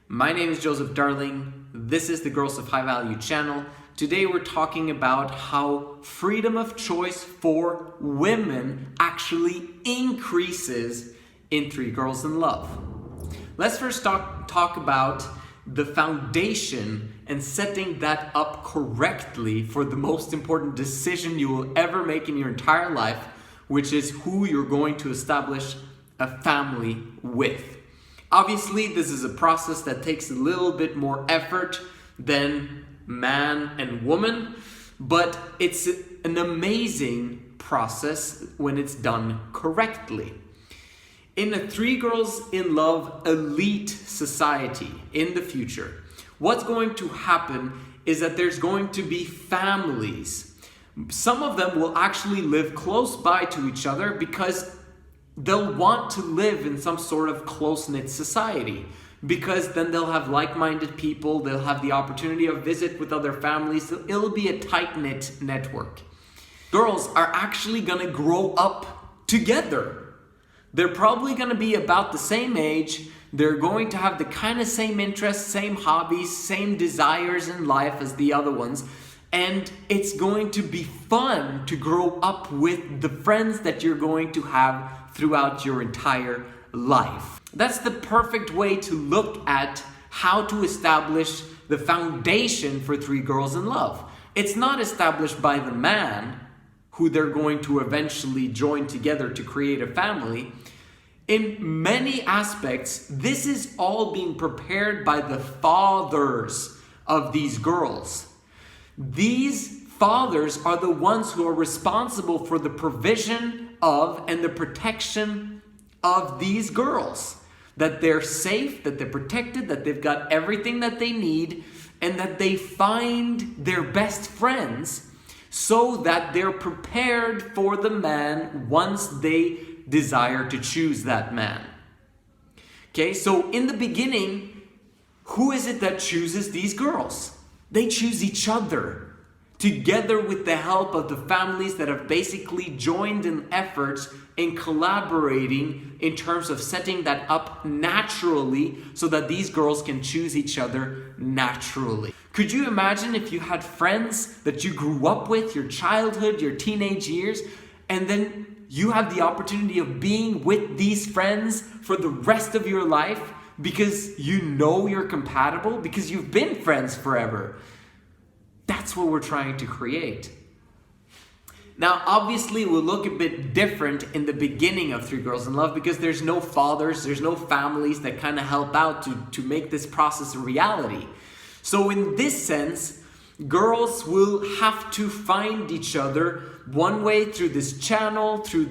My name is Joseph Darling. This is the Girls of High Value channel. Today we're talking about how freedom of choice for women actually increases in Three Girls in Love. Let's first talk about the foundation and setting that up correctly for the most important decision you will ever make in your entire life, which is who you're going to establish a family with. Obviously, this is a process that takes a little bit more effort than man and woman, but it's an amazing process when it's done correctly. In a Three Girls in Love elite society in the future, what's going to happen is that there's going to be families. Some of them will actually live close by to each other because they'll want to live in some sort of close-knit society, because then they'll have like-minded people, they'll have the opportunity to visit with other families, it'll be a tight-knit network. Girls are actually gonna grow up together. They're probably gonna be about the same age, they're going to have the kind of same interests, same hobbies, same desires in life as the other ones, and it's going to be fun to grow up with the friends that you're going to have throughout your entire life. That's the perfect way to look at how to establish the foundation for Three Girls in Love. It's not established by the man who they're going to eventually join together to create a family. In many aspects, this is all being prepared by the fathers of these girls. These fathers are the ones who are responsible for the provision of and the protection of these girls. That they're safe, that they're protected, that they've got everything that they need, and that they find their best friends so that they're prepared for the man once they desire to choose that man. Okay, so in the beginning, who is it that chooses these girls? They choose each other, together with the help of the families that have basically joined in efforts in collaborating in terms of setting that up naturally so that these girls can choose each other naturally. Could you imagine if you had friends that you grew up with, your childhood, your teenage years, and then you have the opportunity of being with these friends for the rest of your life because you know you're compatible, because you've been friends forever? That's what we're trying to create. Now, obviously, it will look a bit different in the beginning of Three Girls in Love because there's no fathers, there's no families that kind of help out to make this process a reality. So in this sense, girls will have to find each other one way through this channel, through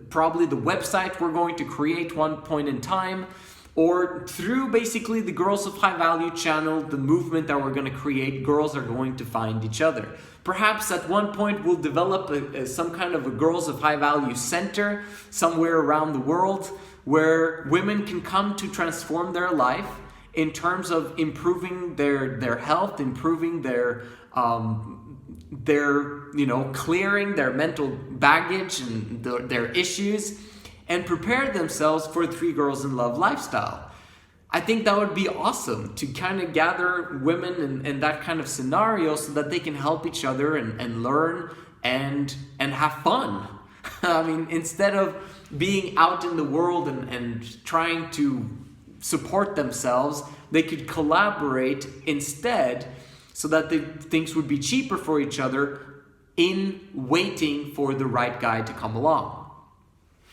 probably the website we're going to create one point in time, or through basically the Girls of High Value channel, the movement that we're going to create. Girls are going to find each other. Perhaps at one point we'll develop some kind of a Girls of High Value center somewhere around the world where women can come to transform their life in terms of improving their health, improving their clearing their mental baggage and their issues, and prepare themselves for Three Girls in Love lifestyle. I think that would be awesome to kind of gather women in that kind of scenario so that they can help each other and learn and have fun. I mean, instead of being out in the world and trying to support themselves, they could collaborate instead so that things would be cheaper for each other in waiting for the right guy to come along.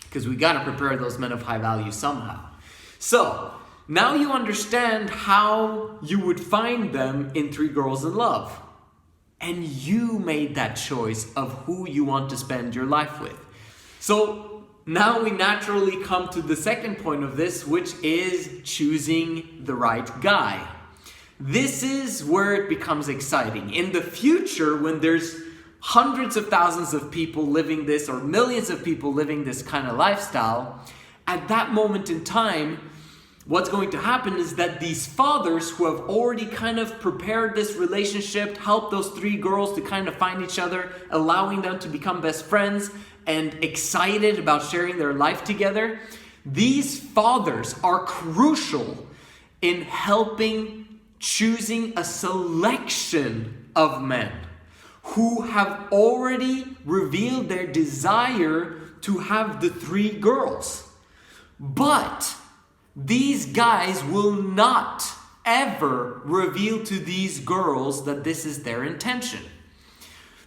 Because we got to prepare those men of high value somehow. So, now you understand how you would find them in Three Girls in Love. And you made that choice of who you want to spend your life with. So, now we naturally come to the second point of this, which is choosing the right guy. This is where it becomes exciting. In the future, when there's hundreds of thousands of people living this, or millions of people living this kind of lifestyle, at that moment in time, what's going to happen is that these fathers who have already kind of prepared this relationship, helped those three girls to kind of find each other, allowing them to become best friends and excited about sharing their life together, these fathers are crucial in helping choosing a selection of men who have already revealed their desire to have the 3 girls. But these guys will not ever reveal to these girls that this is their intention.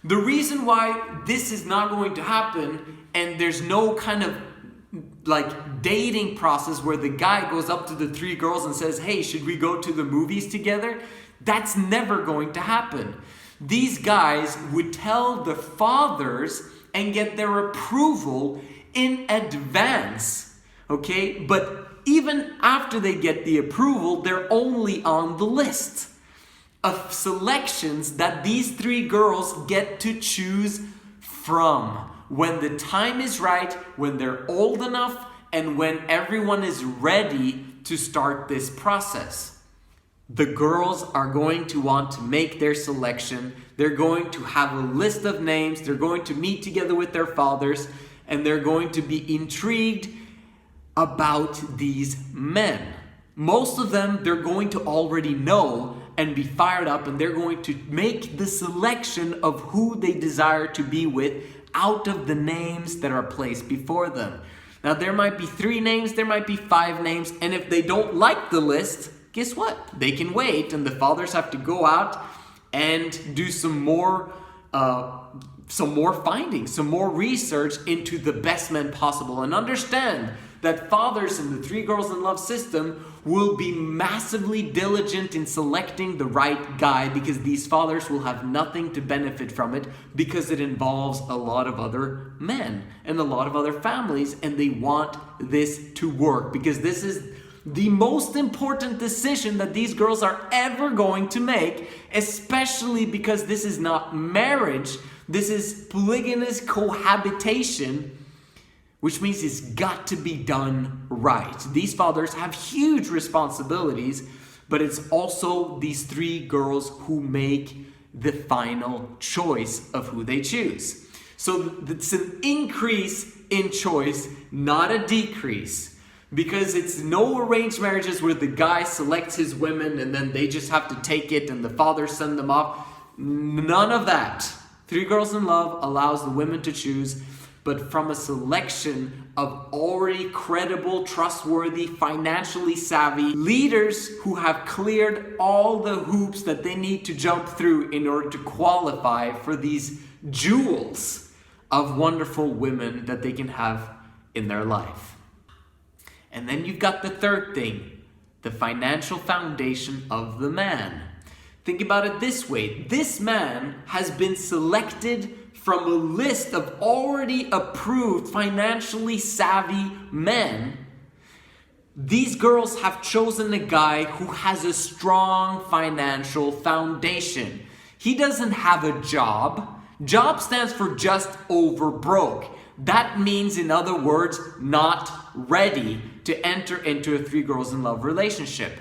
The reason why this is not going to happen, and there's no kind of like dating process where the guy goes up to the 3 girls and says, hey, should we go to the movies together? That's never going to happen. These guys would tell the fathers and get their approval in advance, okay? But even after they get the approval, they're only on the list of selections that these 3 girls get to choose from when the time is right, when they're old enough, and when everyone is ready to start this process. The girls are going to want to make their selection. They're going to have a list of names. They're going to meet together with their fathers, and they're going to be intrigued about these men. Most of them, they're going to already know and be fired up, and they're going to make the selection of who they desire to be with out of the names that are placed before them. Now, there might be 3 names, there might be 5 names, and if they don't like the list, guess what? They can wait, and the fathers have to go out and do some more findings, some more research into the best men possible, and understand that fathers in the 3 Girls in Love system will be massively diligent in selecting the right guy, because these fathers will have nothing to benefit from it, because it involves a lot of other men and a lot of other families, and they want this to work because this is the most important decision that these girls are ever going to make, especially because this is not marriage, this is polygynous cohabitation, which means it's got to be done right. These fathers have huge responsibilities, but it's also these 3 girls who make the final choice of who they choose. So it's an increase in choice, not a decrease, because it's no arranged marriages where the guy selects his women and then they just have to take it and the fathers send them off. None of that. 3 Girls in Love allows the women to choose, but from a selection of already credible, trustworthy, financially savvy leaders who have cleared all the hoops that they need to jump through in order to qualify for these jewels of wonderful women that they can have in their life. And then you've got the third thing, the financial foundation of the man. Think about it this way. This man has been selected from a list of already approved financially savvy men. These girls have chosen a guy who has a strong financial foundation. He doesn't have a job. Job stands for just over broke. That means, in other words, not ready to enter into a 3 Girls in Love relationship.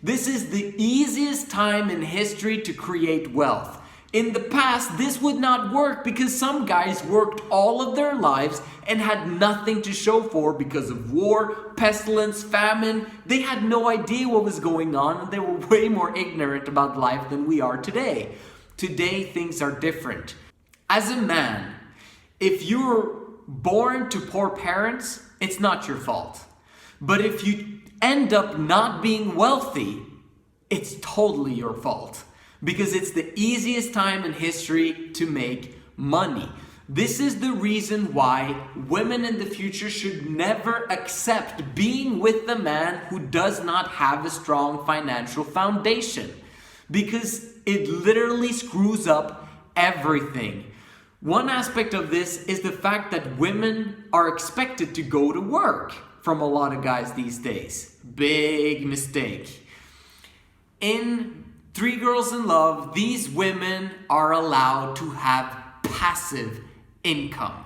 This is the easiest time in history to create wealth. In the past, this would not work because some guys worked all of their lives and had nothing to show for because of war, pestilence, famine. They had no idea what was going on, and they were way more ignorant about life than we are today. Today, things are different. As a man, if you're born to poor parents, it's not your fault. But if you end up not being wealthy, it's totally your fault. Because it's the easiest time in history to make money. This is the reason why women in the future should never accept being with the man who does not have a strong financial foundation. Because it literally screws up everything. One aspect of this is the fact that women are expected to go to work from a lot of guys these days. Big mistake. In 3 Girls in Love, these women are allowed to have passive income.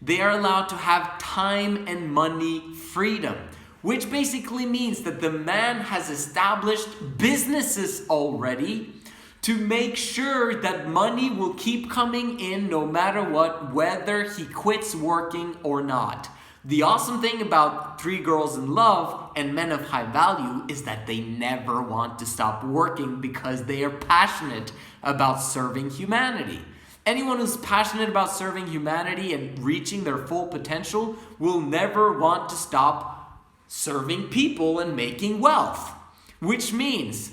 They are allowed to have time and money freedom, which basically means that the man has established businesses already to make sure that money will keep coming in no matter what, whether he quits working or not. The awesome thing about Three Girls in Love and Men of High Value is that they never want to stop working because they are passionate about serving humanity. Anyone who's passionate about serving humanity and reaching their full potential will never want to stop serving people and making wealth. Which means,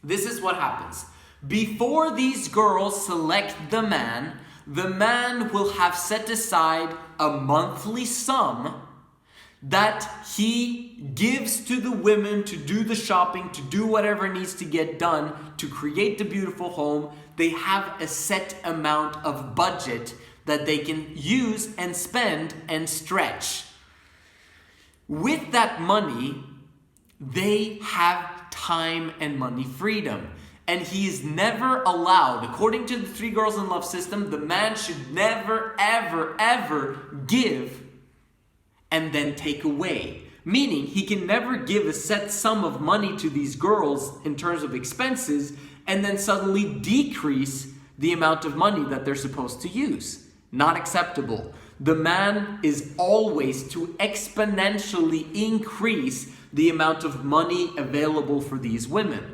this is what happens. Before these girls select the man will have set aside a monthly sum that he gives to the women to do the shopping, to do whatever needs to get done, to create the beautiful home. They have a set amount of budget that they can use and spend and stretch. With that money, they have time and money freedom. And he is never allowed, according to the Three Girls in Love system, the man should never, ever, ever give and then take away. Meaning, he can never give a set sum of money to these girls in terms of expenses and then suddenly decrease the amount of money that they're supposed to use. Not acceptable. The man is always to exponentially increase the amount of money available for these women.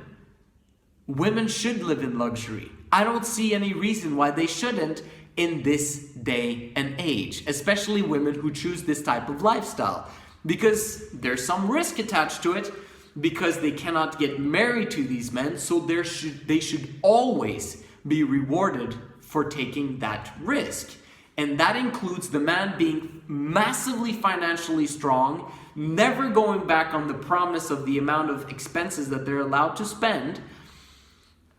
Women should live in luxury. I don't see any reason why they shouldn't in this day and age, especially women who choose this type of lifestyle, because there's some risk attached to it, because they cannot get married to these men, so they should always be rewarded for taking that risk. And that includes the man being massively financially strong, never going back on the promise of the amount of expenses that they're allowed to spend,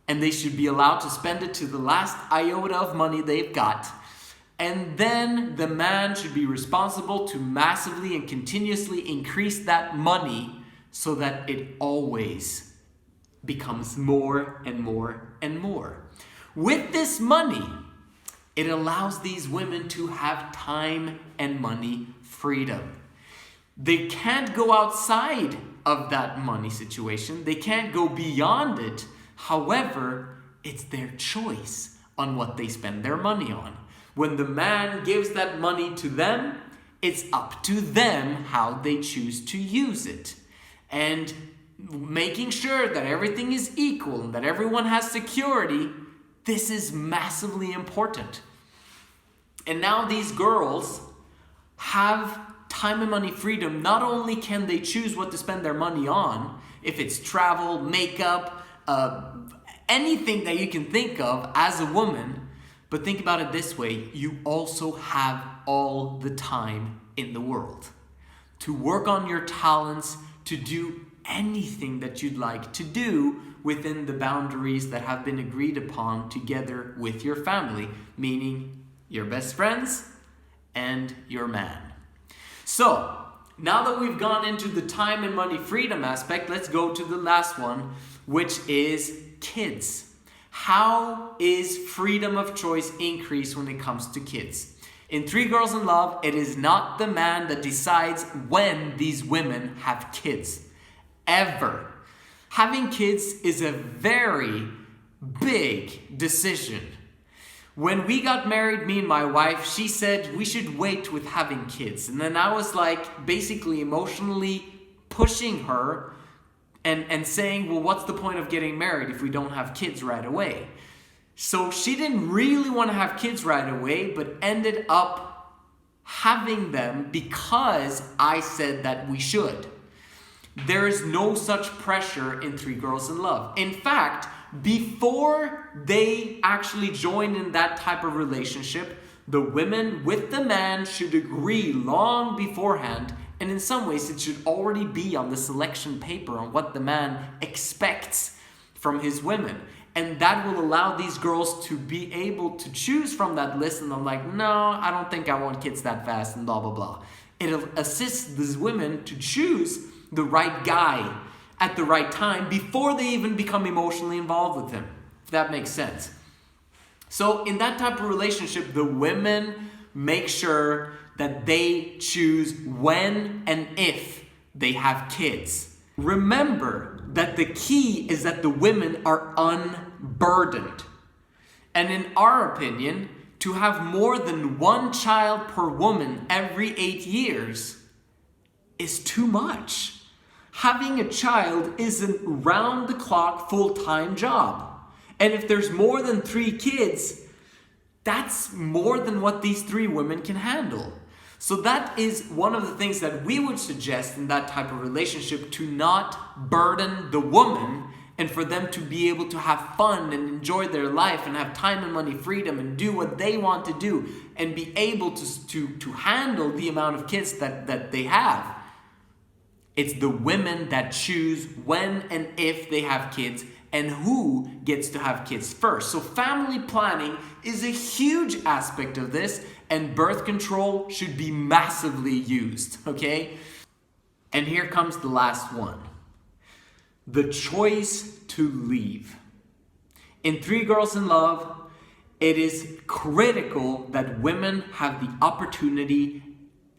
and they should be allowed to spend it to the last iota of money they've got. And then the man should be responsible to massively and continuously increase that money so that it always becomes more and more and more. With this money, it allows these women to have time and money freedom. They can't go outside of that money situation. They can't go beyond it. However, it's their choice on what they spend their money on. When the man gives that money to them, it's up to them how they choose to use it. And making sure that everything is equal and that everyone has security, this is massively important. And now these girls have time and money freedom. Not only can they choose what to spend their money on, if it's travel, makeup, anything that you can think of as a woman, but think about it this way, you also have all the time in the world to work on your talents, to do anything that you'd like to do within the boundaries that have been agreed upon together with your family, meaning your best friends and your man. So, now that we've gone into the time and money freedom aspect, let's go to the last one, which is kids. How is freedom of choice increased when it comes to kids? In Three Girls in Love, it is not the man that decides when these women have kids. Ever. Having kids is a very big decision. When we got married, me and my wife, she said we should wait with having kids. And then I was like basically emotionally pushing her and saying, well, what's the point of getting married if we don't have kids right away? So she didn't really want to have kids right away, but ended up having them because I said that we should. There is no such pressure in Three Girls in Love. In fact, before they actually join in that type of relationship, the women with the man should agree long beforehand, and in some ways it should already be on the selection paper on what the man expects from his women. And that will allow these girls to be able to choose from that list, and I'm like, no, I don't think I want kids that fast, and blah, blah, blah. It'll assist these women to choose the right guy at the right time before they even become emotionally involved with him, if that makes sense. So in that type of relationship, the women make sure that they choose when and if they have kids. Remember that the key is that the women are unburdened. And in our opinion, to have more than one child per woman every 8 years is too much. Having a child is a round-the-clock full-time job. And if there's more than 3 kids, that's more than what these 3 women can handle. So that is one of the things that we would suggest in that type of relationship, to not burden the woman and for them to be able to have fun and enjoy their life and have time and money freedom and do what they want to do and be able to handle the amount of kids that they have. It's the women that choose when and if they have kids and who gets to have kids first. So family planning is a huge aspect of this, and birth control should be massively used, okay? And here comes the last one. The choice to leave. In 3 Girls in Love, it is critical that women have the opportunity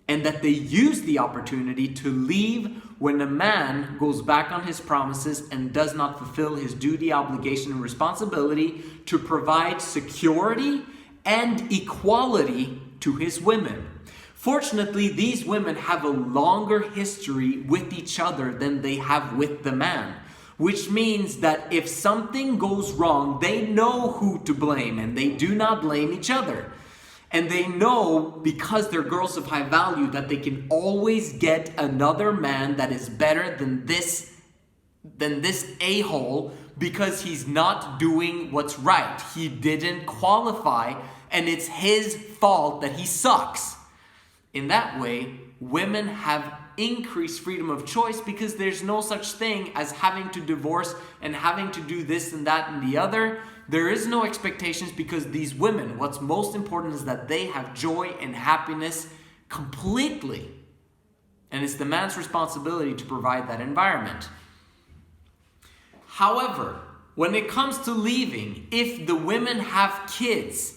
and that they use the opportunity to leave when a man goes back on his promises and does not fulfill his duty, obligation, and responsibility to provide security and equality to his women. Fortunately, these women have a longer history with each other than they have with the man, which means that if something goes wrong, they know who to blame and they do not blame each other. And they know, because they're girls of high value, that they can always get another man that is better than this a-hole, because he's not doing what's right. He didn't qualify, and it's his fault that he sucks. In that way, women have increased freedom of choice, because there's no such thing as having to divorce and having to do this and that and the other. There is no expectations, because these women, what's most important is that they have joy and happiness completely. And it's the man's responsibility to provide that environment. However, when it comes to leaving, if the women have kids,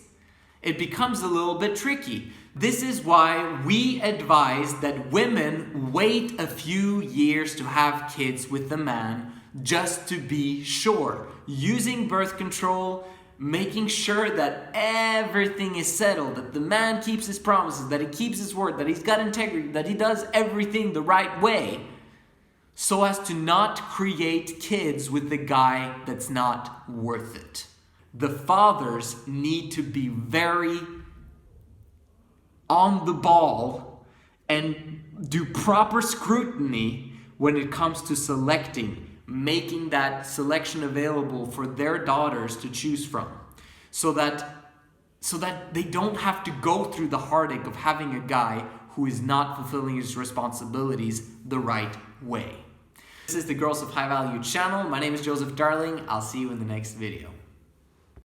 it becomes a little bit tricky. This is why we advise that women wait a few years to have kids with the man, just to be sure. Using birth control, making sure that everything is settled, that the man keeps his promises, that he keeps his word, that he's got integrity, that he does everything the right way, so as to not create kids with the guy that's not worth it. The fathers need to be very on the ball and do proper scrutiny when it comes to selecting, making that selection available for their daughters to choose from, so that they don't have to go through the heartache of having a guy who is not fulfilling his responsibilities the right way. This is the Girls of High Value channel. My name is Joseph Darling. I'll see you in the next video.